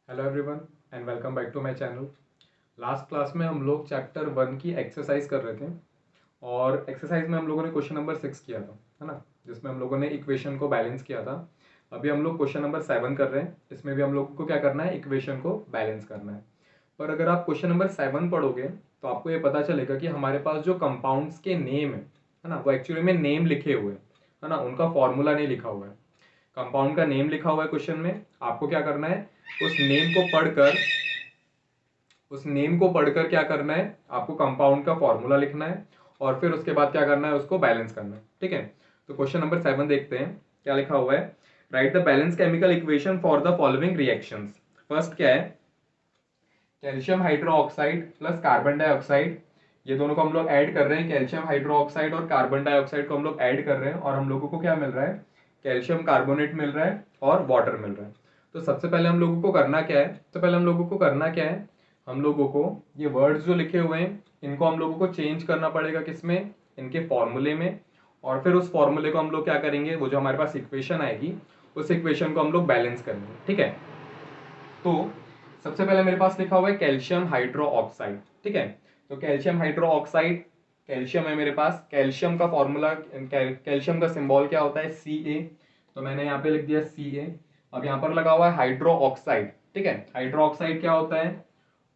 Hello everyone and welcome back to my channel. Last class में हम लोग chapter 1 की एक्सरसाइज कर रहे थे और एक्सरसाइज में हम लोगों ने क्वेश्चन नंबर 6 किया था, है ना, जिसमें हम लोगों ने इक्वेशन को बैलेंस किया था। अभी हम लोग क्वेश्चन नंबर 7 कर रहे हैं। इसमें भी हम लोग को क्या करना है, इक्वेशन को बैलेंस करना है। पर अगर आप क्वेश्चन नंबर 7 पढ़ोगे तो आपको ये पता चलेगा कि हमारे पास जो कंपाउंड्स के नेम है ना, वो एक्चुअली में नेम लिखे हुए हैं, है ना, उनका फॉर्मूला नहीं लिखा हुआ है। कंपाउंड का नेम लिखा हुआ है क्वेश्चन में, आपको क्या करना है, उस नेम को पढ़कर क्या करना है, आपको कंपाउंड का फॉर्मूला लिखना है और फिर उसके बाद क्या करना है, उसको बैलेंस करना है। ठीक है, तो क्वेश्चन नंबर 7 देखते हैं क्या लिखा हुआ है। Right the balance chemical equation for the following reactions. First क्या है, calcium hydroxide plus carbon dioxide, ये दोनों को हम लोग ऐड कर रहे हैं। कैल्शियम हाइड्रोक्साइड और कार्बन डाइऑक्साइड को हम लोग ऐड कर रहे हैं और हम लोगों को क्या मिल रहा है, कैल्शियम कार्बोनेट मिल रहा है और वाटर मिल रहा है। तो सबसे पहले हम लोगों को करना क्या है, हम लोगों को ये वर्ड्स जो लिखे हुए हैं इनको हम लोगों को चेंज करना पड़ेगा, किसमें, इनके फॉर्मूले में। और फिर उस फॉर्मूले को हम लोग क्या करेंगे, वो जो हमारे पास इक्वेशन आएगी उस इक्वेशन को हम लोग बैलेंस करेंगे। ठीक है, तो सबसे पहले मेरे पास लिखा हुआ है कैल्शियम हाइड्रो ऑक्साइड। ठीक है, तो कैल्शियम हाइड्रो ऑक्साइड, कैल्शियम है मेरे पास, कैल्शियम का फॉर्मूला, कैल्शियम का सिंबल क्या होता है, Ca। तो मैंने यहाँ पे लिख दिया Ca। अब यहाँ पर लगा हुआ है हाइड्रो ऑक्साइड। ठीक है, हाइड्रो ऑक्साइड क्या होता है,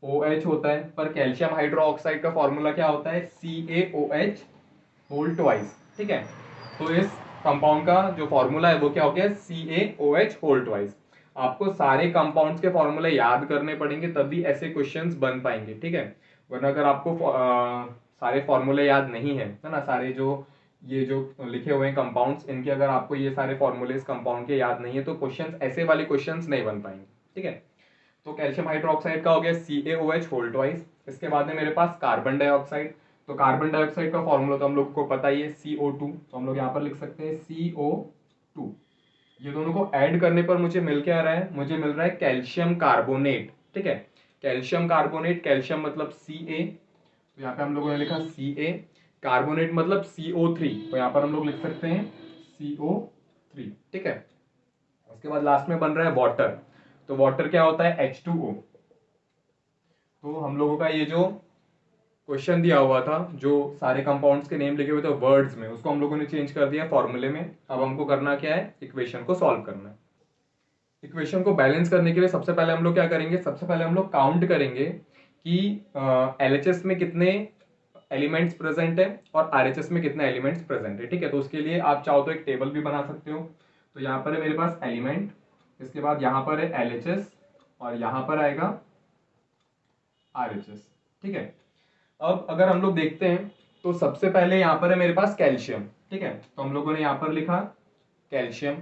OH होता है, पर कैल्शियम हाइड्रो ऑक्साइड का फॉर्मूला क्या होता है, CaOH होल ट्वाइस। ठीक है, तो इस कंपाउंड का जो फॉर्मूला है वो क्या हो गया, CaOH होल ट्वाइस। आपको सारे कंपाउंड्स के फॉर्मूले याद करने पड़ेंगे तभी ऐसे क्वेश्चंस बन पाएंगे। ठीक है, वरना अगर आपको सारे फॉर्मूले याद नहीं है ना, सारे जो ये जो लिखे हुए हैं कंपाउंड्स, इनके अगर आपको ये सारे फॉर्मूले इस कंपाउंड के याद नहीं है तो क्वेश्चंस, ऐसे वाले क्वेश्चंस नहीं बन पाएंगे। ठीक है, तो कैल्शियम हाइड्रोक्साइड का हो गया CaOH होल ट्वाइस। इसके बाद में मेरे पास कार्बन डाइऑक्साइड, तो कार्बन डाइऑक्साइड का फॉर्मूला तो हम लोग को पता ही है, CO2। तो हम लोग यहाँ पर लिख सकते हैं CO2। ये दोनों को ऐड करने पर मुझे मिल क्या रहा है, मुझे मिल रहा है कैल्शियम कार्बोनेट। ठीक है, कैल्शियम कार्बोनेट, कैल्शियम मतलब Ca, तो यहाँ पे हम लोगों ने लिखा Ca, कार्बोनेट मतलब CO3, तो यहाँ पर हम लोग लिख सकते हैं CO3। ठीक है, उसके बाद लास्ट में बन रहा है वाटर। तो वाटर क्या होता है, H2O। तो हम लोगों का ये जो क्वेश्चन दिया हुआ था, जो सारे कंपाउंड्स के नेम लिखे हुए थे वर्ड्स में, उसको हम लोगों ने चेंज कर दिया फॉर्मूले में। अब हमको करना क्या है, इक्वेशन को सॉल्व करना है। इक्वेशन को बैलेंस करने के लिए सबसे पहले हम लोग क्या करेंगे, सबसे पहले हम लोग काउंट करेंगे कि LHS में कितने एलिमेंट्स प्रेजेंट है और RHS में कितने एलिमेंट्स प्रेजेंट है। ठीक है, तो उसके लिए आप चाहो तो एक टेबल भी बना सकते हो। तो यहाँ पर है मेरे पास एलिमेंट, इसके बाद यहाँ पर है LHS और यहाँ पर आएगा RHS। ठीक है, अब अगर हम लोग देखते हैं तो सबसे पहले यहाँ पर है मेरे पास कैल्शियम। ठीक है, तो हम लोगों ने यहाँ पर लिखा कैल्शियम।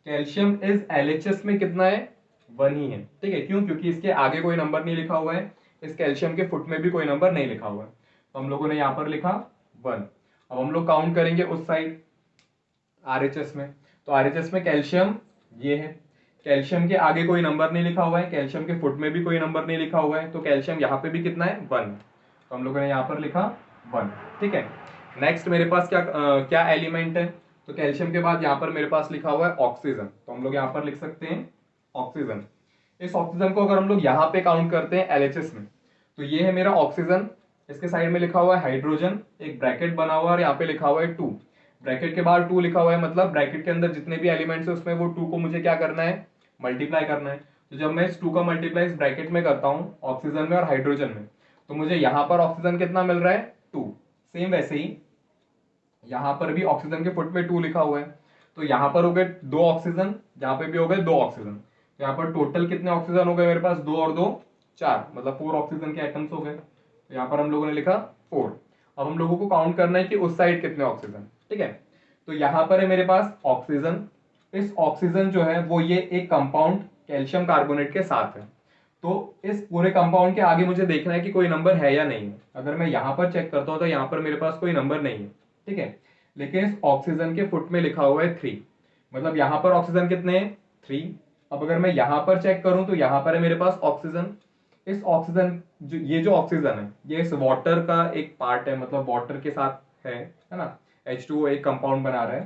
कैल्शियम इज LHS में कितना है, 1 ही है। ठीक है, क्यों, क्योंकि इसके आगे कोई नंबर नहीं लिखा हुआ है, इस कैल्शियम के फुट में भी कोई नंबर नहीं लिखा हुआ है, तो हम लोगों ने यहाँ पर लिखा 1। अब हम लोग काउंट करेंगे उस साइड RHS में, तो RHS में कैल्शियम ये है, कैल्शियम के आगे कोई नंबर नहीं लिखा हुआ है, कैल्शियम के फुट में भी कोई नंबर नहीं लिखा हुआ है, तो कैल्शियम यहाँ पे भी कितना है, 1। तो हम लोगों ने यहाँ पर लिखा 1। ठीक है, नेक्स्ट मेरे पास क्या एलिमेंट है, तो कैल्शियम के बाद यहाँ पर मेरे पास लिखा हुआ है ऑक्सीजन, तो हम लोग यहाँ पर लिख सकते हैं ऑक्सीजन। इस ऑक्सीजन को अगर हम लोग यहाँ पे काउंट करते हैं LHS में, तो ये है मेरा ऑक्सीजन। इसके साइड में लिखा हुआ है हाइड्रोजन, एक ब्रैकेट बना हुआ है और यहाँ पे लिखा हुआ है 2। ब्रैकेट के बाहर 2 लिखा हुआ है, मतलब ब्रैकेट के अंदर जितने भी एलिमेंट्स है उसमें वो 2 को मुझे क्या करना है, मल्टीप्लाई करना है। तो जब मैं इस 2 का मल्टीप्लाई इस ब्रैकेट में करता हूँ ऑक्सीजन में और हाइड्रोजन में, तो मुझे यहाँ पर ऑक्सीजन कितना मिल रहा है, 2। सेम वैसे ही यहाँ पर भी ऑक्सीजन के फुट में 2 लिखा हुआ है, तो यहाँ पर हो गए 2 ऑक्सीजन, यहाँ पे भी हो गए 2 ऑक्सीजन। तो यहाँ पर टोटल कितने ऑक्सीजन हो गए मेरे पास, 2 और 2 4, मतलब 4 ऑक्सीजन के एटम्स हो गए। तो यहाँ पर हम लोगों ने लिखा 4। अब हम लोगों को काउंट करना है कि उस साइड कितने ऑक्सीजन। ठीक है, तो यहाँ पर है मेरे पास ऑक्सीजन। इस ऑक्सीजन जो है वो ये एक कंपाउंड कैल्शियम कार्बोनेट के साथ है, तो इस पूरे कंपाउंड के आगे मुझे देखना है कि कोई नंबर है या नहीं है। अगर मैं यहाँ पर चेक करता हूँ तो यहाँ पर मेरे पास कोई नंबर नहीं है। ठीक है, लेकिन इस ऑक्सीजन के फुट में लिखा हुआ है 3, मतलब यहाँ पर ऑक्सीजन कितने हैं, 3। अब अगर मैं यहाँ पर चेक करूं तो यहाँ पर है मेरे पास ऑक्सीजन। इस ऑक्सीजन ये जो ऑक्सीजन है ये इस वाटर का एक पार्ट है, मतलब वाटर के साथ है ना, H2O एक कंपाउंड बना रहा है,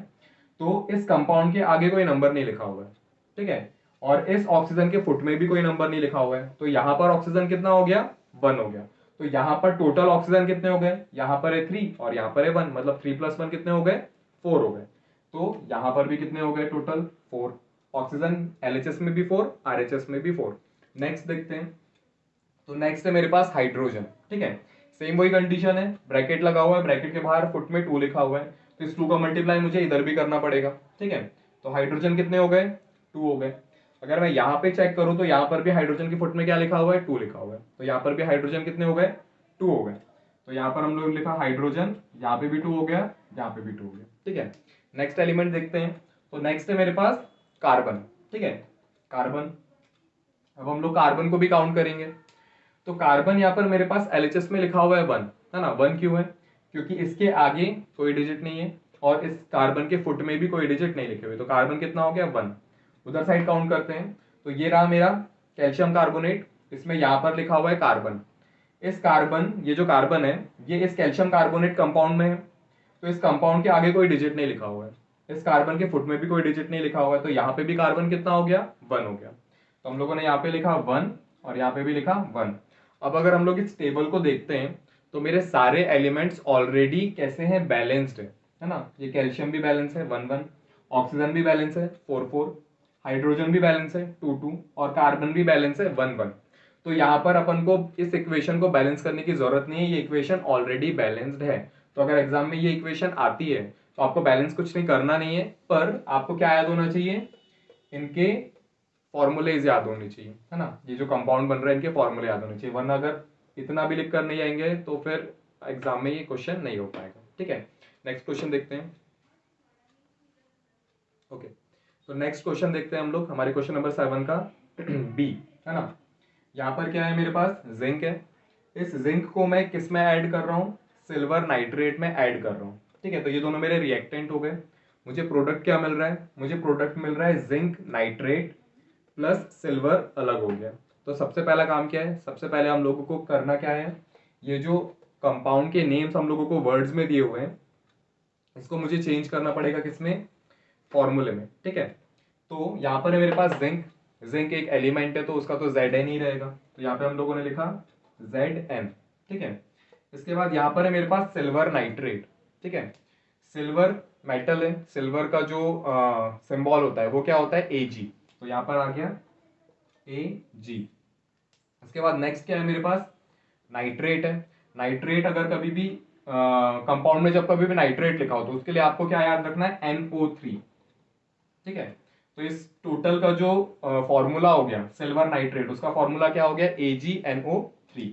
तो इस कंपाउंड के आगे कोई नंबर नहीं लिखा हुआ है। ठीक है, और इस ऑक्सीजन के फुट में भी कोई नंबर नहीं लिखा हुआ है, तो यहाँ पर ऑक्सीजन कितना हो गया, 1 हो गया। तो यहाँ पर टोटल ऑक्सीजन कितने हो गए, यहाँ पर है 3 और यहाँ पर है 1, मतलब 3 + 1 कितने हो गए, 4 हो गए। तो यहाँ पर भी कितने हो गए, टोटल 4 ऑक्सीजन, LHS में भी 4, RHS में भी 4। नेक्स्ट देखते हैं, तो नेक्स्ट है मेरे पास हाइड्रोजन। ठीक है, सेम वही कंडीशन है, ब्रैकेट लगा हुआ है, ब्रैकेट के बाहर फुट में 2 लिखा हुआ है, तो इस 2 का मल्टीप्लाई मुझे इधर भी करना पड़ेगा। ठीक है, तो हाइड्रोजन कितने हो गए, 2 हो गए। अगर मैं यहाँ पे चेक करूं तो यहाँ पर भी हाइड्रोजन की फुट में क्या लिखा हुआ है, 2 लिखा हुआ है, तो यहाँ पर भी हाइड्रोजन कितने हो गए, 2 हो गए। तो यहाँ पर हम लोग लिखा हाइड्रोजन, यहाँ पे भी 2 हो गया, यहाँ पे भी 2 हो गया। ठीक है, नेक्स्ट एलिमेंट देखते हैं, तो नेक्स्ट है मेरे पास कार्बन। ठीक है, कार्बन, अब हम लोग कार्बन को भी काउंट करेंगे। तो कार्बन यहाँ पर मेरे पास LHS में लिखा हुआ है 1, है ना। 1 क्यों है, क्योंकि इसके आगे कोई डिजिट नहीं है और इस कार्बन के फुट में भी कोई डिजिट नहीं लिखे हुए, तो कार्बन कितना हो गया, 1। उधर साइड काउंट करते हैं, तो ये रहा मेरा कैल्शियम कार्बोनेट, इसमें यहाँ पर लिखा हुआ है कार्बन। इस कार्बन, ये जो कार्बन है ये इस कैल्शियम कार्बोनेट कंपाउंड में है, तो इस कंपाउंड के आगे कोई डिजिट नहीं लिखा हुआ है, इस कार्बन के फुट में भी कोई डिजिट नहीं लिखा हुआ है, तो यहाँ पे भी कार्बन कितना हो गया, 1 हो गया। तो हम लोगों ने यहाँ पे लिखा 1 और यहाँ पे भी लिखा 1। अब अगर हम लोग इस टेबल को देखते हैं तो मेरे सारे एलिमेंट्स ऑलरेडी कैसे हैं, बैलेंस्ड है ना। ये कैल्शियम भी बैलेंस है 1 1, ऑक्सीजन भी बैलेंस है 4 4, हाइड्रोजन भी बैलेंस है 2 2 और कार्बन भी बैलेंस है 1 1। तो यहाँ पर अपन को इस इक्वेशन को बैलेंस करने की जरूरत नहीं है, ये इक्वेशन ऑलरेडी बैलेंस्ड है। तो अगर एग्जाम में ये इक्वेशन आती है तो आपको बैलेंस कुछ नहीं करना नहीं है, पर आपको क्या याद होना चाहिए, इनके फॉर्मूलेज याद होने चाहिए, है ना। ये जो कंपाउंड बन रहे हैं इनके फॉर्मूले याद होने चाहिए, वरना अगर इतना भी लिख कर नहीं आएंगे तो फिर एग्जाम में ये क्वेश्चन नहीं हो पाएगा। ठीक है, नेक्स्ट क्वेश्चन देखते हैं। ओके, तो नेक्स्ट क्वेश्चन देखते हैं हम लोग, हमारे क्वेश्चन नंबर 7 का बी, है ना। यहाँ पर क्या है, मेरे पास जिंक है, इस जिंक को मैं किस में ऐड कर रहा हूँ, सिल्वर नाइट्रेट में ऐड कर रहा हूँ। ठीक है, तो ये दोनों मेरे रिएक्टेंट हो गए। मुझे प्रोडक्ट क्या मिल रहा है, मुझे प्रोडक्ट मिल रहा है जिंक नाइट्रेट प्लस सिल्वर अलग हो गया। तो सबसे पहला काम क्या है, सबसे पहले हम लोगों को करना क्या है, ये जो कंपाउंड के नेम्स हम लोगों को वर्ड्स में दिए हुए हैं इसको मुझे चेंज करना पड़ेगा, किसमें, फॉर्मूले में। ठीक है, तो यहाँ पर है मेरे पास जिंक, जिंक एक एलिमेंट है तो उसका तो Zn ही रहेगा, तो यहाँ पे हम लोगों ने लिखा Zn। ठीक है, इसके बाद यहाँ पर है मेरे पास सिल्वर नाइट्रेट। ठीक है, सिल्वर मेटल है, सिल्वर का जो सिंबल होता है वो क्या होता है, Ag, तो यहाँ पर आ गया Ag। इसके बाद नेक्स्ट क्या है मेरे पास, नाइट्रेट है। नाइट्रेट अगर कभी भी कंपाउंड में जब कभी भी नाइट्रेट लिखा हो तो उसके लिए आपको क्या याद रखना है, NO3। ठीक है, तो इस टोटल का जो फॉर्मूला हो गया सिल्वर नाइट्रेट, उसका फॉर्मूला क्या हो गया, AgNO3।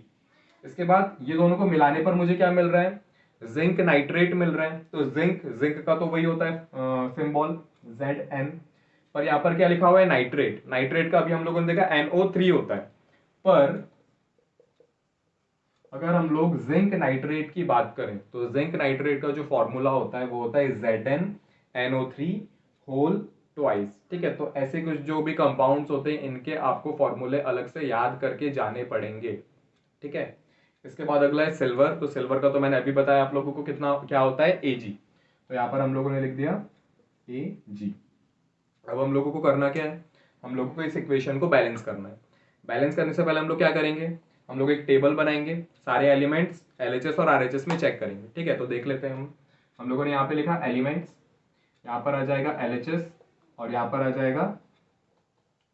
इसके बाद ये दोनों को मिलाने पर मुझे क्या मिल रहा है, जिंक नाइट्रेट मिल रहा है। तो जिंक, जिंक का तो वही होता है सिंबल Zn, पर यहाँ पर क्या लिखा हुआ है, नाइट्रेट। नाइट्रेट का अभी हम लोगों ने देखा NO3 होता है, पर अगर हम लोग जिंक नाइट्रेट की बात करें तो जिंक नाइट्रेट का जो फॉर्मूला होता है वो होता है ZnNO3 होल ट्वाइस। ठीक है, तो ऐसे कुछ जो भी कंपाउंड्स होते हैं इनके आपको फॉर्मूले अलग से याद करके जाने पड़ेंगे। ठीक है, इसके बाद अगला है सिल्वर। तो सिल्वर का तो मैंने अभी बताया आप लोगों को कितना क्या होता है, Ag, तो यहाँ पर हम लोगों ने लिख दिया Ag। अब हम लोगों को करना क्या है, हम लोगों को इस इक्वेशन को बैलेंस करना है। बैलेंस करने से पहले हम लोग क्या करेंगे, हम लोग एक टेबल बनाएंगे, सारे एलिमेंट्स LHS और RHS में चेक करेंगे। ठीक है, तो देख लेते हैं हम लोगों ने यहाँ पे लिखा एलिमेंट्स, यहाँ पर आ जाएगा LHS और यहाँ पर आ जाएगा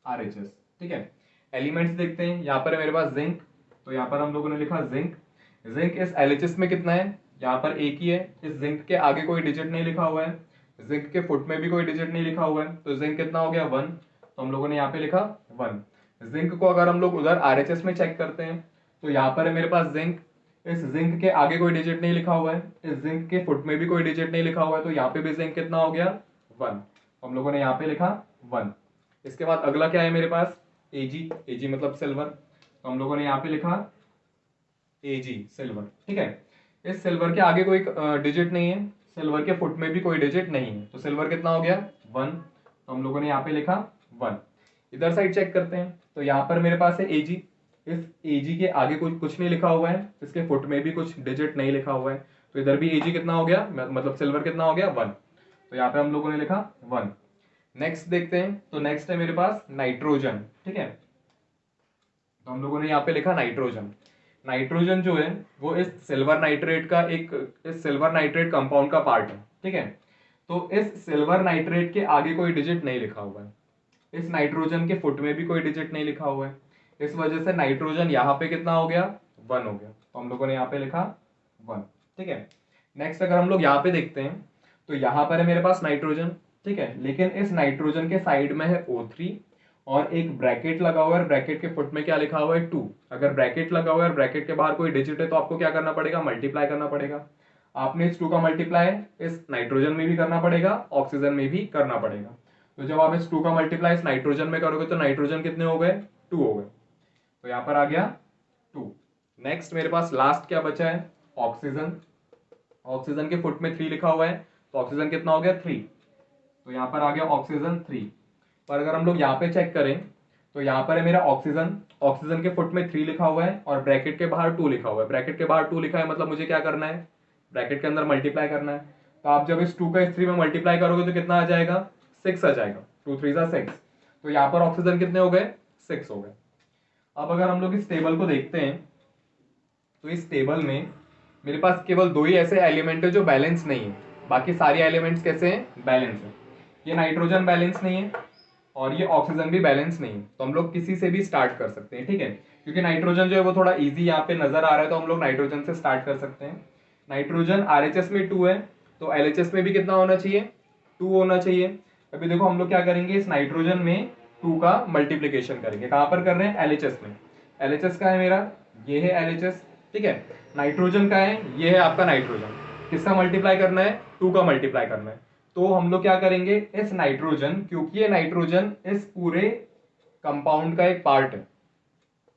RHS। ठीक है, एलिमेंट्स देखते हैं, यहाँ पर है मेरे पास जिंक, तो यहाँ पर हम लोगों ने लिखा जिंक। जिंक इस LHS में कितना है, यहाँ पर एक ही है, इस जिंक के आगे कोई डिजिट नहीं लिखा हुआ है, जिंक के फुट में भी कोई डिजिट नहीं लिखा हुआ है, तो जिंक कितना हो गया, 1। तो हम लोगों ने यहाँ पे लिखा 1। जिंक को अगर हम लोग उधर RHS में चेक करते हैं तो यहाँ पर है मेरे पास जिंक, इस जिंक के आगे कोई डिजिट नहीं लिखा हुआ है, इस जिंक के फुट में भी कोई डिजिट नहीं लिखा हुआ है, तो यहाँ पे भी जिंक कितना हो गया, 1। हम लोगों ने यहाँ पे लिखा 1। इसके बाद अगला क्या है मेरे पास, Ag, Ag मतलब सिल्वर, तो हम लोगों ने यहाँ पे लिखा Ag सिल्वर। ठीक है, इस सिल्वर के आगे कोई डिजिट नहीं है, सिल्वर के फुट में भी कोई डिजिट नहीं है, तो सिल्वर कितना हो गया, 1। तो हम लोगों ने यहाँ पे लिखा 1। इधर साइड चेक करते हैं, तो यहाँ पर मेरे पास है Ag, इस Ag के आगे कुछ नहीं लिखा हुआ है, इसके फुट में भी कुछ डिजिट नहीं लिखा हुआ है, तो इधर भी Ag कितना हो गया, मतलब सिल्वर कितना हो गया, 1। तो यहाँ पे हम लोगों ने लिखा 1। नेक्स्ट देखते हैं, तो नेक्स्ट है मेरे पास नाइट्रोजन। ठीक है, तो हम लोगों ने यहाँ पे लिखा नाइट्रोजन। नाइट्रोजन जो है वो इस सिल्वर नाइट्रेट का इस सिल्वर नाइट्रेट कंपाउंड का पार्ट है। ठीक है, तो इस सिल्वर नाइट्रेट के आगे कोई डिजिट नहीं लिखा हुआ है, इस नाइट्रोजन के फुट में भी कोई डिजिट नहीं लिखा हुआ है, इस वजह से नाइट्रोजन यहाँ पे कितना हो गया, 1 हो गया। तो हम लोगों ने यहाँ पे लिखा 1। ठीक है, नेक्स्ट अगर हम लोग यहाँ पे देखते हैं तो यहाँ पर है मेरे पास नाइट्रोजन। ठीक है, लेकिन इस नाइट्रोजन के साइड में है O3 और एक ब्रैकेट लगा हुआ है, ब्रैकेट के फुट में क्या लिखा हुआ है, 2। अगर ब्रैकेट लगा हुआ है और ब्रैकेट के बाहर कोई डिजिट है तो आपको क्या करना पड़ेगा, मल्टीप्लाई करना पड़ेगा। आपने इस 2 का मल्टीप्लाई इस नाइट्रोजन में भी करना पड़ेगा, ऑक्सीजन में भी करना पड़ेगा। तो जब आप इस 2 का मल्टीप्लाई इस नाइट्रोजन में करोगे तो नाइट्रोजन कितने हो गए, 2 हो गए। तो यहाँ पर आ गया 2। नेक्स्ट मेरे पास लास्ट क्या बचा है, ऑक्सीजन। ऑक्सीजन के फुट में 3 लिखा हुआ है, तो ऑक्सीजन कितना हो गया, 3। तो यहाँ पर आ गया ऑक्सीजन 3। पर अगर हम लोग यहाँ पे चेक करें तो यहाँ पर है मेरा ऑक्सीजन, ऑक्सीजन के फुट में 3 लिखा हुआ है और ब्रैकेट के बाहर 2 लिखा हुआ है। ब्रैकेट के बाहर 2 लिखा है मतलब मुझे क्या करना है, ब्रैकेट के अंदर मल्टीप्लाई करना है। तो आप जब इस 2 का इस 3 में मल्टीप्लाई करोगे तो कितना आ जाएगा, 6 आ जाएगा। 2 3 6। तो यहाँ पर ऑक्सीजन कितने हो गए, 6 हो गए। अब अगर हम लोग इस टेबल को देखते हैं तो इस टेबल में मेरे पास केवल 2 ही ऐसे एलिमेंट है जो बैलेंस नहीं है, बाकी सारे एलिमेंट्स कैसे हैं, बैलेंस है। ये नाइट्रोजन बैलेंस नहीं है और ये ऑक्सीजन भी बैलेंस नहीं है। तो हम लोग किसी से भी स्टार्ट कर सकते हैं। ठीक है, क्योंकि नाइट्रोजन जो है वो थोड़ा इजी यहाँ पे नजर आ रहा है तो हम लोग नाइट्रोजन से स्टार्ट कर सकते हैं। नाइट्रोजन RHS में 2 है तो LHS में भी कितना होना चाहिए, 2 होना चाहिए। अभी देखो हम लोग क्या करेंगे, इस नाइट्रोजन में 2 का मल्टीप्लीकेशन करेंगे। कहाँ पर कर रहे हैं, LHS में। LHS का है मेरा, ये है LHS। ठीक है, नाइट्रोजन का है, ये है आपका नाइट्रोजन। किसका मल्टीप्लाई करना है, 2 का मल्टीप्लाई करना है। तो हम लोग क्या करेंगे, इस नाइट्रोजन, क्योंकि ये नाइट्रोजन इस पूरे कंपाउंड का एक पार्ट है,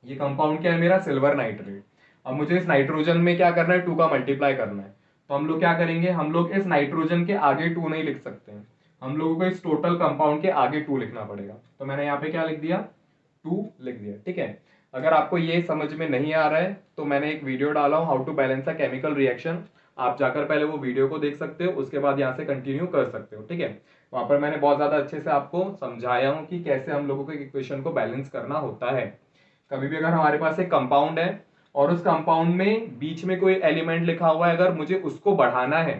ये कंपाउंड क्या है मेरा, सिल्वर नाइट्रेट। अब मुझे इस नाइट्रोजन में क्या करना है, 2 का मल्टीप्लाई करना है। तो हम लोग क्या करेंगे, हम लोग इस नाइट्रोजन के आगे 2 नहीं लिख सकते हैं, हम लोगों को इस टोटल कंपाउंड के आगे 2 लिखना पड़ेगा। तो मैंने यहाँ पे क्या लिख दिया, 2 लिख दिया। ठीक है, अगर आपको ये समझ में नहीं आ रहा है तो मैंने एक वीडियो डाला हूँ, how to balance a chemical reaction. आप जाकर पहले वो वीडियो को देख सकते हो, उसके बाद यहाँ से कंटिन्यू कर सकते हो। ठीक है, वहां पर मैंने बहुत ज्यादा अच्छे से आपको समझाया हूँ कि कैसे हम लोगों को एक इक्वेशन को बैलेंस करना होता है। कभी भी अगर हमारे पास एक कंपाउंड है और उस कंपाउंड में बीच में कोई एलिमेंट लिखा हुआ है, अगर मुझे उसको बढ़ाना है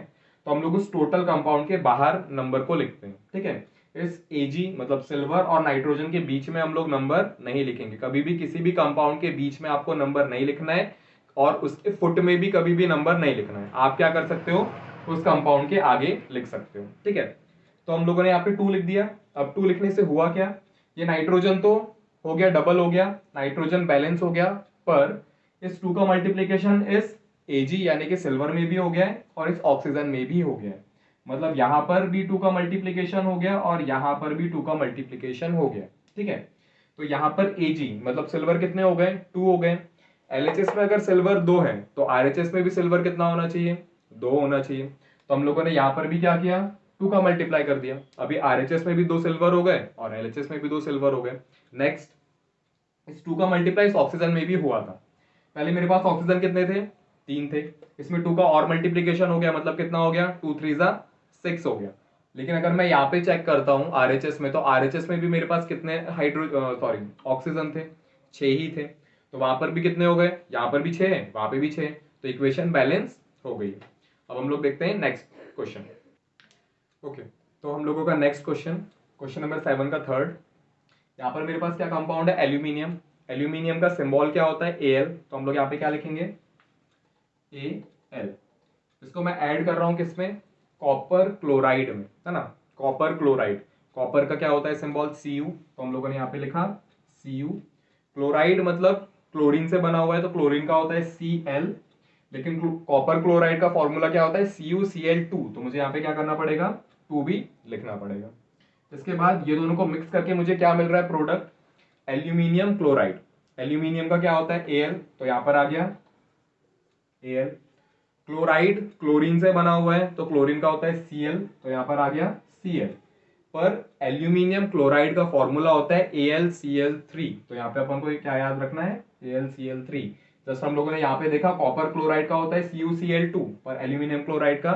तो हम लोग उस टोटल कंपाउंड के बाहर नंबर को लिखते हैं। ठीक है, इस Ag मतलब सिल्वर और नाइट्रोजन के बीच में हम लोग नंबर नहीं लिखेंगे। कभी भी किसी भी कंपाउंड के बीच में आपको नंबर नहीं लिखना है और उसके फुट में भी कभी भी नंबर नहीं लिखना है। आप क्या कर सकते हो, उस कंपाउंड के आगे लिख सकते हो। ठीक है, तो हम लोगों ने यहाँ पे 2 लिख दिया। अब 2 लिखने से हुआ क्या, ये नाइट्रोजन तो हो गया, डबल हो गया, नाइट्रोजन बैलेंस हो गया, पर इस 2 का मल्टीप्लीकेशन इस Ag यानी कि सिल्वर में भी हो गया है और इस ऑक्सीजन में भी हो गया है। मतलब यहां पर भी 2 का मल्टीप्लीकेशन हो गया और यहां पर भी 2 का मल्टीप्लीकेशन हो गया। ठीक है, तो यहां पर Ag मतलब सिल्वर कितने हो गए, 2 हो गए। LHS में अगर सिल्वर 2 है तो RHS में भी सिल्वर कितना होना चाहिए, 2 होना चाहिए। तो हम लोगों ने यहां पर भी क्या किया, 2 का मल्टीप्लाई कर दिया। अभी RHS में भी 2 सिल्वर हो गए और LHS में भी 2 सिल्वर हो गए। नेक्स्ट, इस 2 का मल्टीप्लाई इस ऑक्सीजन में भी हुआ था। पहले मेरे पास ऑक्सीजन कितने थे, 3 थे, इसमें 2 का और मल्टीप्लीकेशन हो गया, मतलब कितना हो गया, 2 3 6 हो गया। लेकिन अगर मैं यहाँ पे चेक करता हूँ RHS में, तो RHS में भी मेरे पास कितने ऑक्सीजन थे, 6 ही थे। तो वहां पर भी कितने हो गए, यहाँ पर भी 6 है, वहां पे भी 6। तो इक्वेशन बैलेंस हो गई। अब हम लोग देखते हैं नेक्स्ट क्वेश्चन। ओके, तो हम लोगों का नेक्स्ट क्वेश्चन, क्वेश्चन नंबर 7 का थर्ड। यहाँ पर मेरे पास क्या कंपाउंड है, एल्यूमिनियम। एल्यूमिनियम का सिंबल क्या होता है, Al। तो हम लोग यहाँ पे क्या लिखेंगे, Al। इसको मैं ऐड कर रहा हूं किसमें, कॉपर क्लोराइड में, है ना, कॉपर क्लोराइड। कॉपर का क्या होता है सिंबल, Cu। तो हम लोगों ने यहाँ पे लिखा Cu। क्लोराइड मतलब क्लोरीन से बना हुआ है तो क्लोरीन का होता है Cl। लेकिन कॉपर क्लोराइड का फॉर्मूला क्या होता है, CuCl2। तो मुझे यहाँ पे क्या करना पड़ेगा, 2 भी लिखना पड़ेगा। इसके बाद ये दोनों को मिक्स करके मुझे क्या मिल रहा है, प्रोडक्ट एल्यूमिनियम क्लोराइड। एल्यूमिनियम का क्या होता है, Al। तो यहाँ पर आ गया Al। क्लोराइड क्लोरीन से बना हुआ है तो क्लोरीन का होता है Cl। तो यहाँ पर आ गया Cl। पर एल्यूमिनियम क्लोराइड का फॉर्मूला होता है AlCl3। तो यहाँ पे अपन को क्या याद रखना है, AlCl3। जस्ट हम लोगों ने यहाँ पे देखा कॉपर क्लोराइड का होता है CuCl2, पर एल्यूमिनियम क्लोराइड का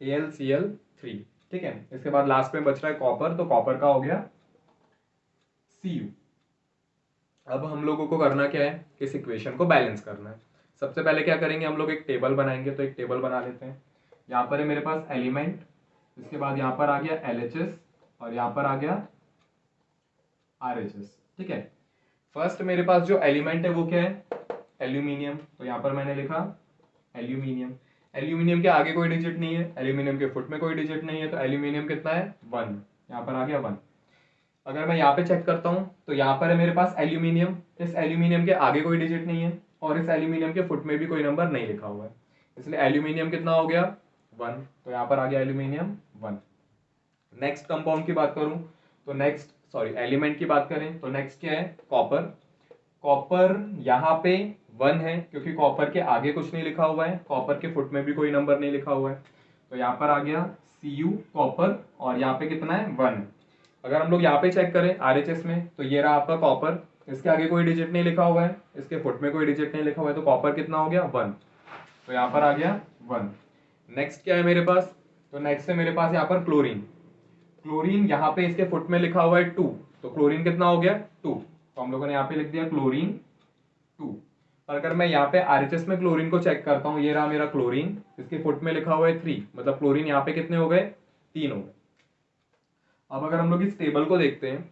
AlCl3। ठीक है। इसके बाद लास्ट में बच रहा है कॉपर, तो कॉपर का हो गया Cu। अब हम लोगों को करना क्या है, इस इक्वेशन को बैलेंस करना है। सबसे पहले क्या करेंगे, हम लोग एक टेबल बनाएंगे। तो एक टेबल बना लेते हैं। यहाँ पर है मेरे पास एलिमेंट, इसके बाद यहाँ पर आ गया LHS और यहाँ पर आ गया RHS। ठीक है। फर्स्ट मेरे पास जो एलिमेंट है वो क्या है, एल्यूमिनियम। तो यहाँ पर मैंने लिखा एल्यूमिनियम। एल्यूमिनियम के आगे कोई डिजिट नहीं है, एल्यूमिनियम के फुट में कोई डिजिट नहीं है, तो एल्यूमिनियम कितना है 1। यहाँ पर आ गया 1। अगर मैं यहाँ पे चेक करता हूँ तो यहाँ पर है मेरे पास एल्यूमिनियम, इस एल्यूमिनियम के आगे कोई डिजिट नहीं है और इस एल्यूमिनियम के फुट में भी कोई नंबर नहीं लिखा हुआ है, इसलिए एल्यूमिनियम कितना हो गया 1। तो यहाँ पर आ गया एल्यूमिनियम 1। नेक्स्ट कंपाउंड की बात करूं तो एलिमेंट की बात करें तो नेक्स्ट क्या है, कॉपर। कॉपर यहाँ पे 1 है क्योंकि कॉपर के आगे कुछ नहीं लिखा हुआ है, कॉपर के फुट में भी कोई नंबर नहीं लिखा हुआ है, तो यहाँ पर आ गया Cu कॉपर और यहाँ पे कितना है 1 है। अगर हम लोग यहाँ पे चेक करें RHS में तो ये रहा आपका कॉपर, इसके आगे कोई डिजिट नहीं लिखा हुआ है, इसके फुट में कोई डिजिट नहीं लिखा हुआ है, तो कॉपर कितना हो गया 1। तो यहाँ पर आ गया 1। नेक्स्ट क्या है मेरे पास, तो नेक्स्ट है मेरे पास यहाँ पर क्लोरीन। क्लोरीन यहाँ पे इसके फुट में लिखा हुआ है 2, तो क्लोरीन कितना हो गया 2, तो हम लोगों ने यहाँ पे लिख दिया क्लोरीन 2। और अगर मैं यहाँ पे RHS में क्लोरीन को चेक करता हूँ, ये रहा मेरा क्लोरीन, इसके फुट में लिखा हुआ है 3, मतलब क्लोरीन यहाँ पे कितने हो गए 3 हो गए। अब अगर हम लोग इस टेबल को देखते हैं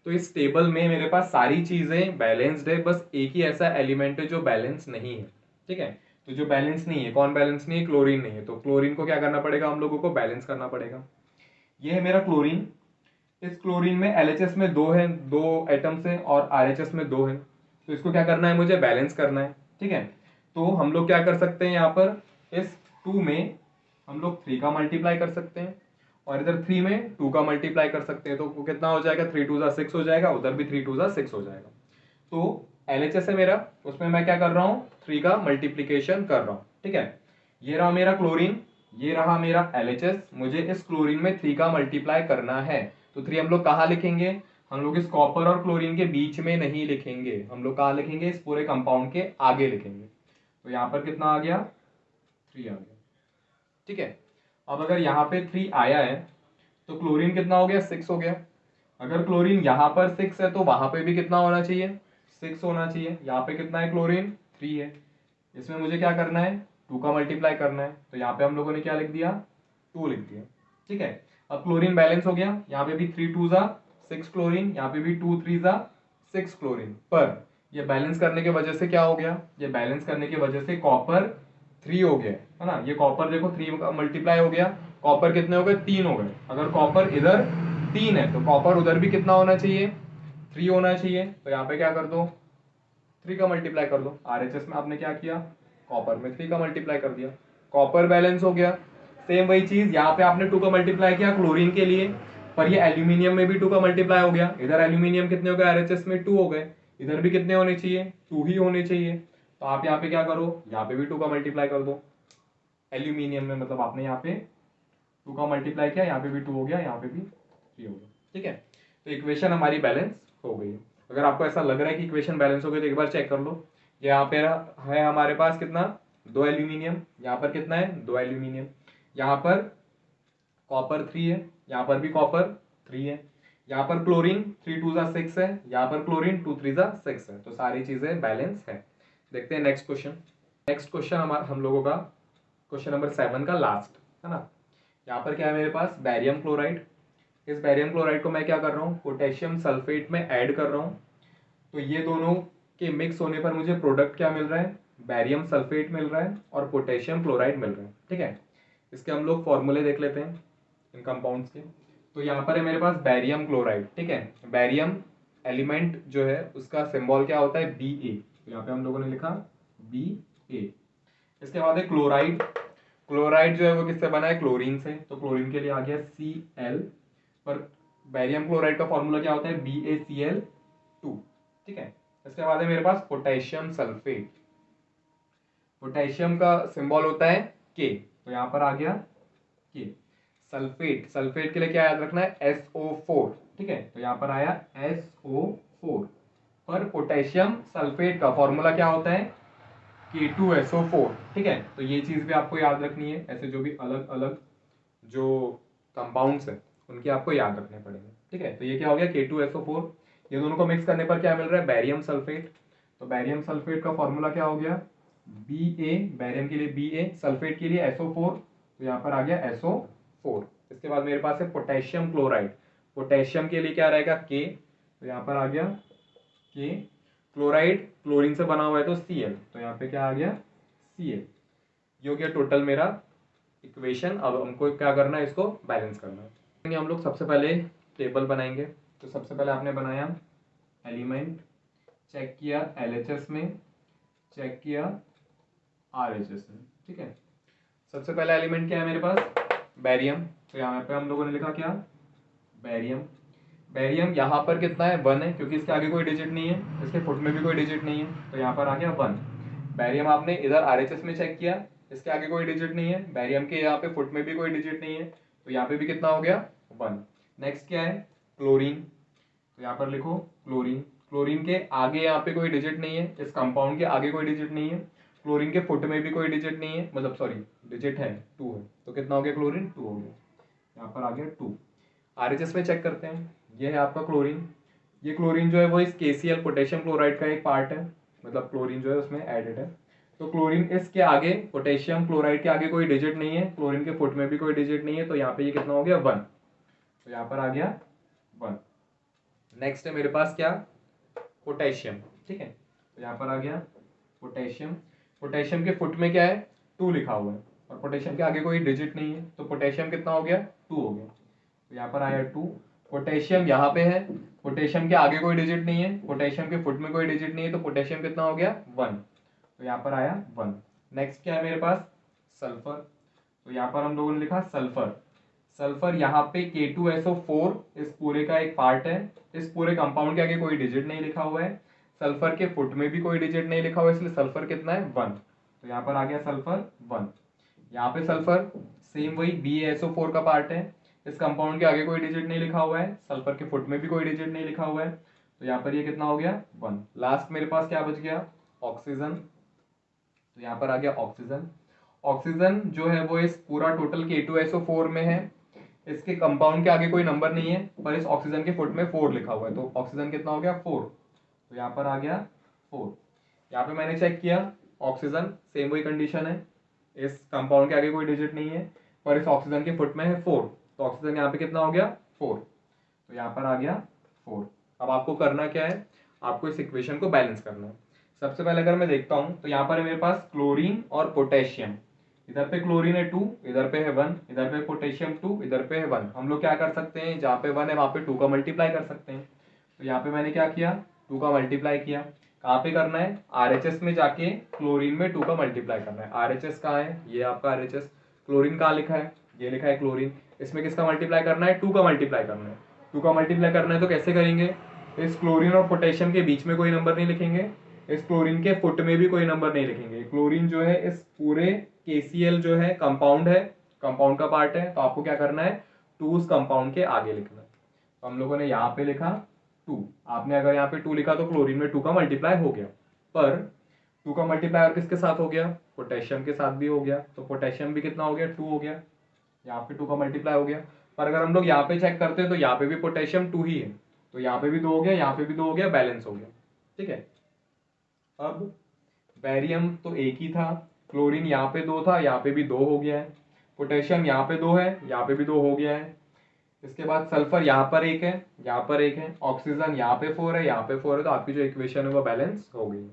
तो इस टेबल में मेरे पास सारी चीजें बैलेंस्ड है, बस एक ही ऐसा एलिमेंट है जो बैलेंस नहीं है। ठीक है, तो जो बैलेंस नहीं है, कौन बैलेंस नहीं है, क्लोरीन नहीं है, तो क्लोरीन को क्या करना पड़ेगा, हम लोगों को बैलेंस करना पड़ेगा। ये है मेरा क्लोरीन, इस क्लोरीन में LHS में 2 है, 2 एटम्स है और RHS में 2 है, तो इसको क्या करना है, मुझे बैलेंस करना है। ठीक है, तो हम लोग क्या कर सकते हैं, यहाँ पर इस 2 में हम लोग 3 का मल्टीप्लाई कर सकते हैं और इधर 3 में 2 का मल्टीप्लाई कर सकते हैं, तो कितना हो जाएगा 3 2 6 हो जाएगा, उधर भी 3 2 6 हो जाएगा। तो LHS है मेरा, उसमें मैं क्या कर रहा हूँ 3 का मल्टीप्लीकेशन कर रहा हूँ। ठीक है, ये रहा मेरा क्लोरीन, ये रहा मेरा LHS, मुझे इस क्लोरीन में 3 का मल्टीप्लाई करना है, तो 3 हम लोग कहाँ लिखेंगे, हम लोग इस कॉपर और क्लोरीन के बीच में नहीं लिखेंगे, हम लोग कहाँ लिखेंगे, इस पूरे कंपाउंड के आगे लिखेंगे। तो यहाँ पर कितना आ गया 3 आ गया। ठीक है, अब अगर यहाँ पे 3 आया है तो क्लोरीन कितना हो गया 6 हो गया। अगर क्लोरीन यहाँ पर 6 है तो वहां पे भी कितना होना चाहिए 6 होना चाहिए। यहाँ पे कितना है क्लोरीन 3 है, इसमें मुझे क्या करना है 2 का मल्टीप्लाई करना है, तो यहाँ पे हम लोगों ने क्या लिख दिया 2 लिख दिया। ठीक है, अब क्लोरीन बैलेंस हो गया, यहाँ पे भी 3 2 6 क्लोरीन, यहाँ पे भी 2 3 6 क्लोरीन। पर ये बैलेंस करने की वजह से क्या हो गया, ये बैलेंस करने की वजह से कॉपर 3 हो गया है ना, ये कॉपर देखो 3 का मल्टीप्लाई हो गया, कॉपर कितने हो गए 3 हो गए। अगर कॉपर इधर 3 है तो कॉपर उधर भी कितना होना चाहिए 3 होना चाहिए, तो यहाँ पे क्या कर दो 3 का मल्टीप्लाई कर दो। RHS में आपने क्या किया, कॉपर में 3 का मल्टीप्लाई कर दिया, कॉपर बैलेंस हो गया। सेम वही चीज यहाँ पे आपने 2 का मल्टीप्लाई किया क्लोरीन के लिए, पर ये एल्यूमिनियम में भी 2 का मल्टीप्लाई हो गया, इधर एल्यूमिनियम कितने हो गए RHS में 2 हो गए, इधर भी कितने होने चाहिए 2 ही होने चाहिए, तो आप यहाँ पे क्या करो, यहाँ पे भी 2 का मल्टीप्लाई कर दो एल्यूमिनियम में, मतलब आपने यहाँ पे 2 का मल्टीप्लाई किया, यहाँ पे भी 2 हो गया, यहाँ पे भी 3 हो गया। ठीक है, तो इक्वेशन हमारी बैलेंस हो गई है। अगर आपको ऐसा लग रहा है कि इक्वेशन बैलेंस हो गई तो एक बार चेक कर लो। यहाँ पे है हमारे पास कितना 2 एल्यूमिनियम, यहाँ पर कितना है 2 एल्यूमिनियम, यहाँ पर कॉपर 3 है, यहाँ पर भी कॉपर 3 है, यहाँ पर क्लोरीन 3 2 6 है, यहाँ पर क्लोरीन 2 3 6 है, तो सारी चीजें बैलेंस है। देखते हैं नेक्स्ट क्वेश्चन। नेक्स्ट क्वेश्चन हम लोगों का क्वेश्चन नंबर 7 का लास्ट है ना। यहाँ पर क्या है मेरे पास बैरियम क्लोराइड, इस बैरियम क्लोराइड को मैं क्या कर रहा हूँ पोटेशियम सल्फेट में ऐड कर रहा हूँ, तो ये दोनों के मिक्स होने पर मुझे प्रोडक्ट क्या मिल रहा है, बैरियम सल्फेट मिल रहा है और पोटेशियम क्लोराइड मिल रहा है। ठीक है, इसके हम लोग फॉर्मूले देख लेते हैं इन कंपाउंड्स के। तो यहाँ पर है मेरे पास बैरियम क्लोराइड। ठीक है, बैरियम एलिमेंट जो है उसका सिंबल क्या होता है Ba, तो यहाँ पे हम लोगों ने लिखा Ba। इसके बाद है क्लोराइड, क्लोराइड जो है वो किससे बना है क्लोरीन से, तो क्लोरीन के लिए आ गया Cl, पर बैरियम क्लोराइड का फॉर्मूला क्या होता है BaCl2। ठीक है, इसके बाद है मेरे पास पोटेशियम सल्फेट, पोटेशियम का सिंबल होता है K, तो यहाँ पर आ गया K। सल्फेट, सल्फेट के लिए क्या याद रखना है SO4। ठीक है, तो यहाँ पर आया SO4, पर पोटेशियम सल्फेट का फॉर्मूला क्या होता है K2SO4। ठीक है, तो ये चीज भी आपको याद रखनी है, ऐसे जो भी अलग अलग जो कंपाउंड्स है उनके आपको याद रखने पड़ेंगे, ठीक है। तो ये क्या हो गया K2SO4, ये दोनों को मिक्स करने पर क्या मिल रहा है, बैरियम सल्फेट। तो बैरियम सल्फेट का फॉर्मूला क्या हो गया, Ba, बैरियम के लिए Ba, सल्फेट के लिए SO4, तो यहाँ पर आ गया SO4। इसके बाद मेरे पास है पोटेशियम क्लोराइड, पोटेशियम के लिए क्या रहेगा K, तो यहाँ पर आ गया K, क्लोराइड क्लोरीन से बना हुआ है तो Cl, तो यहाँ पे क्या आ गया Cl। ये हो गया टोटल मेरा इक्वेशन। अब हमको क्या करना है, इसको बैलेंस करना है। हम लोग सबसे पहले टेबल बनाएंगे। तो सबसे पहले आपने बनाया एलिमेंट, चेक किया LHS में, चेक किया RHS में, ठीक है। सबसे पहला एलिमेंट क्या है मेरे पास, बैरियम। तो यहाँ पे हम लोगों ने लिखा क्या, बैरियम। बैरियम यहाँ पर कितना है, 1 है, क्योंकि इसके आगे कोई डिजिट नहीं है, इसके फुट में भी कोई डिजिट नहीं है, तो यहाँ पर आ गया 1। बैरियम आपने इधर RHS में चेक किया, इसके आगे कोई डिजिट नहीं है, बैरियम के यहाँ पे फुट में भी कोई डिजिट नहीं है, तो यहाँ पे भी कितना हो गया 1। नेक्स्ट क्या है, क्लोरीन। तो यहाँ पर लिखो क्लोरीन, क्लोरीन के आगे यहाँ पे कोई डिजिट नहीं है, इस कंपाउंड के आगे कोई डिजिट नहीं है, क्लोरीन के फुट में भी कोई डिजिट नहीं है, मतलब सॉरी डिजिट है 2 है, तो कितना हो गया क्लोरीन 2 हो गया, यहाँ पर आ गया 2। RHS में चेक करते हैं, ये है आपका क्लोरीन। ये क्लोरीन जो है वो इस KCl पोटेशियम क्लोराइड का एक पार्ट है, मतलब क्लोरीन जो है उसमें एडेड है। तो क्लोरीन इसके आगे, पोटेशियम क्लोराइड के आगे कोई डिजिट नहीं है, क्लोरीन के फुट में भी कोई डिजिट नहीं है, तो यहाँ पे ये कितना हो गया 1, तो यहाँ पर आ गया 1। नेक्स्ट है मेरे पास क्या, पोटेशियम, ठीक है। तो यहाँ पर आ गया पोटेशियम। पोटेशियम के फुट में क्या है 2 लिखा हुआ है, और पोटेशियम के आगे कोई डिजिट नहीं है, तो पोटेशियम कितना हो गया 2 हो गया, तो यहाँ पर आया 2। पोटेशियम यहाँ पे है, पोटेशियम के आगे कोई डिजिट नहीं है, पोटेशियम के फुट में कोई डिजिट नहीं है, तो पोटेशियम कितना हो गया 1, तो यहाँ पर आया 1। नेक्स्ट क्या है मेरे पास, सल्फर। तो यहाँ पर हम लोगों ने लिखा सल्फर। सल्फर यहाँ पे K2SO4 इस पूरे का एक पार्ट है, इस पूरे कंपाउंड के आगे कोई डिजिट नहीं लिखा हुआ है, सल्फर के फुट में भी कोई डिजिट नहीं लिखा हुआ है, इसलिए सल्फर कितना है 1, तो यहाँ पर आ गया सल्फर 1। यहाँ पे सल्फर सेम वही BaSO4 का पार्ट है, इस कंपाउंड के आगे कोई डिजिट नहीं लिखा हुआ है, सल्फर के फुट में भी कोई डिजिट नहीं लिखा हुआ है, तो यहाँ पर ये कितना हो गया 1। लास्ट मेरे पास क्या बच गया, ऑक्सीजन। तो यहाँ पर आ गया ऑक्सीजन। ऑक्सीजन जो है वो इस पूरा टोटल K2SO4 में है, इसके कंपाउंड के आगे कोई नंबर नहीं है, पर इस ऑक्सीजन के फुट में 4 लिखा हुआ है, तो ऑक्सीजन कितना हो गया 4, तो यहाँ पर आ गया 4। यहाँ पे मैंने चेक किया ऑक्सीजन, सेम वही कंडीशन है, इस कंपाउंड के आगे कोई डिजिट नहीं है, पर इस ऑक्सीजन के फुट में है 4, तो ऑक्सीजन यहाँ पे कितना हो गया 4, तो यहाँ पर आ गया 4। अब आपको करना क्या है, आपको इस इक्वेशन को बैलेंस करना है। सबसे पहले अगर मैं देखता हूँ तो यहाँ पर है मेरे पास क्लोरीन और पोटेशियम, इधर पे क्लोरीन है 2, इधर पे है 1, इधर पे पोटेशियम 2, इधर पे है 1। हम लोग क्या कर सकते हैं, जहाँ पे 1 है वहाँ पे 2 का मल्टीप्लाई कर सकते हैं, तो यहाँ पे मैंने क्या किया 2 का मल्टीप्लाई किया। कहाँ पे करना है, RHS में जाके क्लोरीन में 2 का मल्टीप्लाई करना है। RHS कहाँ है, ये आपका RHS। क्लोरीन कहाँ लिखा है, ये लिखा है क्लोरीन। इसमें किसका मल्टीप्लाई करना है, 2 का मल्टीप्लाई करना है। 2 का मल्टीप्लाई करना है तो कैसे करेंगे, इस क्लोरीन और पोटेशियम के बीच में कोई नंबर नहीं लिखेंगे, इस क्लोरीन के फुट में भी कोई नंबर नहीं लिखेंगे। क्लोरीन जो है इस पूरे KCl जो है कंपाउंड है, कंपाउंड का पार्ट है, तो आपको क्या करना है 2 उस कंपाउंड के आगे लिखना है। तो हम लोगों ने यहाँ पे लिखा 2, आपने अगर यहाँ पे 2 लिखा तो क्लोरीन में 2 का मल्टीप्लाई हो गया, पर 2 का मल्टीप्लाई और किसके साथ हो गया, पोटेशियम के साथ भी हो गया, तो पोटेशियम भी कितना हो गया 2 हो गया, यहाँ पे 2 का मल्टीप्लाई हो गया। पर अगर हम लोग यहाँ पे चेक करते हैं तो यहाँ पे भी पोटेशियम 2 ही है, तो यहाँ पे भी 2 हो गया, यहाँ पे भी 2 हो गया, बैलेंस हो गया, ठीक है। अब बैरियम तो एक ही था, क्लोरीन यहाँ पे 2 था, यहाँ पे भी 2 हो गया है, पोटेशियम यहाँ पे 2 है, यहाँ पे भी 2 हो गया है। इसके बाद सल्फर यहाँ पर 1 है, यहाँ पर 1 है, ऑक्सीजन यहाँ पे 4 है, यहाँ पे 4 है, तो आपकी जो इक्वेशन है वो बैलेंस हो गई है।